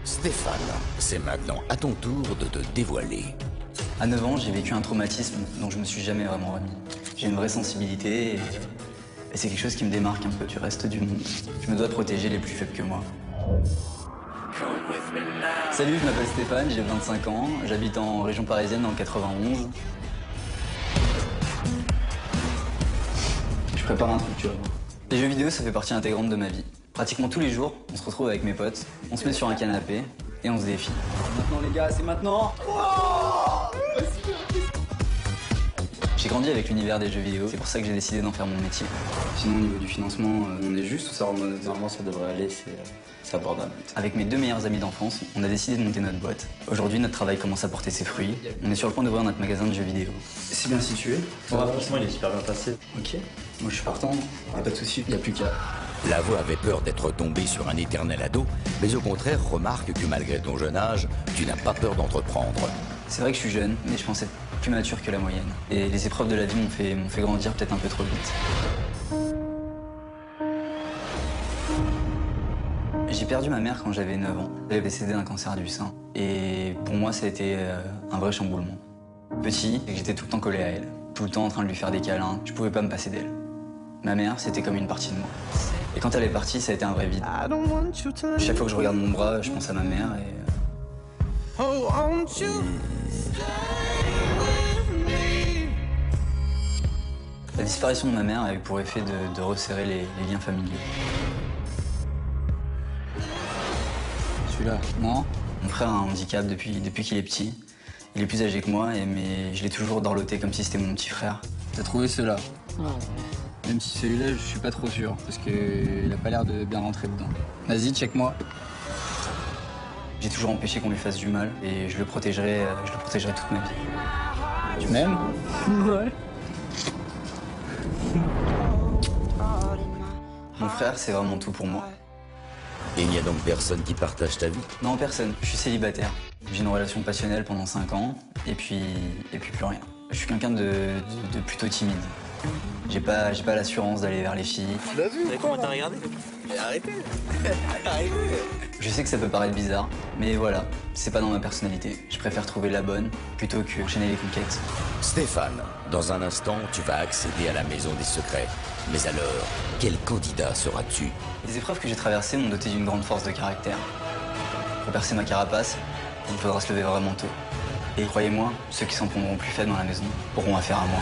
Stéphane, c'est maintenant à ton tour de te dévoiler. À 9 ans, j'ai vécu un traumatisme dont je me suis jamais vraiment remis. J'ai une vraie sensibilité et c'est quelque chose qui me démarque un peu du reste du monde. Je me dois de protéger les plus faibles que moi. Salut, je m'appelle Stéphane, j'ai 25 ans, j'habite en région parisienne dans le 91. Je prépare un truc, tu vois. Les jeux vidéo, ça fait partie intégrante de ma vie. Pratiquement tous les jours, on se retrouve avec mes potes, on se met sur un canapé et on se défie. Maintenant les gars, c'est maintenant. J'ai grandi avec l'univers des jeux vidéo, c'est pour ça que j'ai décidé d'en faire mon métier. Sinon au niveau du financement, on est juste, ça, normalement ça devrait aller, c'est abordable. Avec mes deux meilleurs amis d'enfance, on a décidé de monter notre boîte. Aujourd'hui, notre travail commence à porter ses fruits. On est sur le point d'ouvrir notre magasin de jeux vidéo. C'est bien situé. Franchement, il est super bien passé. Ok, moi je suis partant, y a pas de souci, y a plus qu'à. La voix avait peur d'être tombée sur un éternel ado, mais au contraire remarque que malgré ton jeune âge, tu n'as pas peur d'entreprendre. C'est vrai que je suis jeune, mais je pense être plus mature que la moyenne. Et les épreuves de la vie m'ont fait grandir peut-être un peu trop vite. J'ai perdu ma mère quand j'avais 9 ans. Elle est décédée d'un cancer du sein. Et pour moi, ça a été un vrai chamboulement. Petit, j'étais tout le temps collé à elle. Tout le temps en train de lui faire des câlins. Je pouvais pas me passer d'elle. Ma mère, c'était comme une partie de moi. Et quand elle est partie, ça a été un vrai vide. Chaque fois que je regarde mon bras, je pense à ma mère et... La disparition de ma mère a eu pour effet de resserrer les liens familiaux. Celui-là, non. Mon frère a un handicap depuis qu'il est petit. Il est plus âgé que moi, mais je l'ai toujours dorloté comme si c'était mon petit frère. T'as trouvé ceux-là? Même si celui-là, je suis pas trop sûr, parce qu'il a pas l'air de bien rentrer dedans. Vas-y, check-moi. J'ai toujours empêché qu'on lui fasse du mal, et je le protégerai toute ma vie. Tu m'aimes? Ouais. Mon frère, c'est vraiment tout pour moi. Et il n'y a donc personne qui partage ta vie? Non, personne. Je suis célibataire. J'ai une relation passionnelle pendant 5 ans, et puis plus rien. Je suis quelqu'un de plutôt timide. J'ai pas l'assurance d'aller vers les filles. Tu l'as vu? Comment t'as regardé? Mais arrêtez. Arrêtez. Je sais que ça peut paraître bizarre, mais voilà, c'est pas dans ma personnalité. Je préfère trouver la bonne plutôt que enchaîner les conquêtes. Stéphane, dans un instant, tu vas accéder à la maison des secrets. Mais alors, quel candidat seras-tu? Les épreuves que j'ai traversées m'ont doté d'une grande force de caractère. Pour percer ma carapace, il faudra se lever vraiment tôt. Et croyez-moi, ceux qui s'en prendront plus faibles dans la maison auront affaire à moi.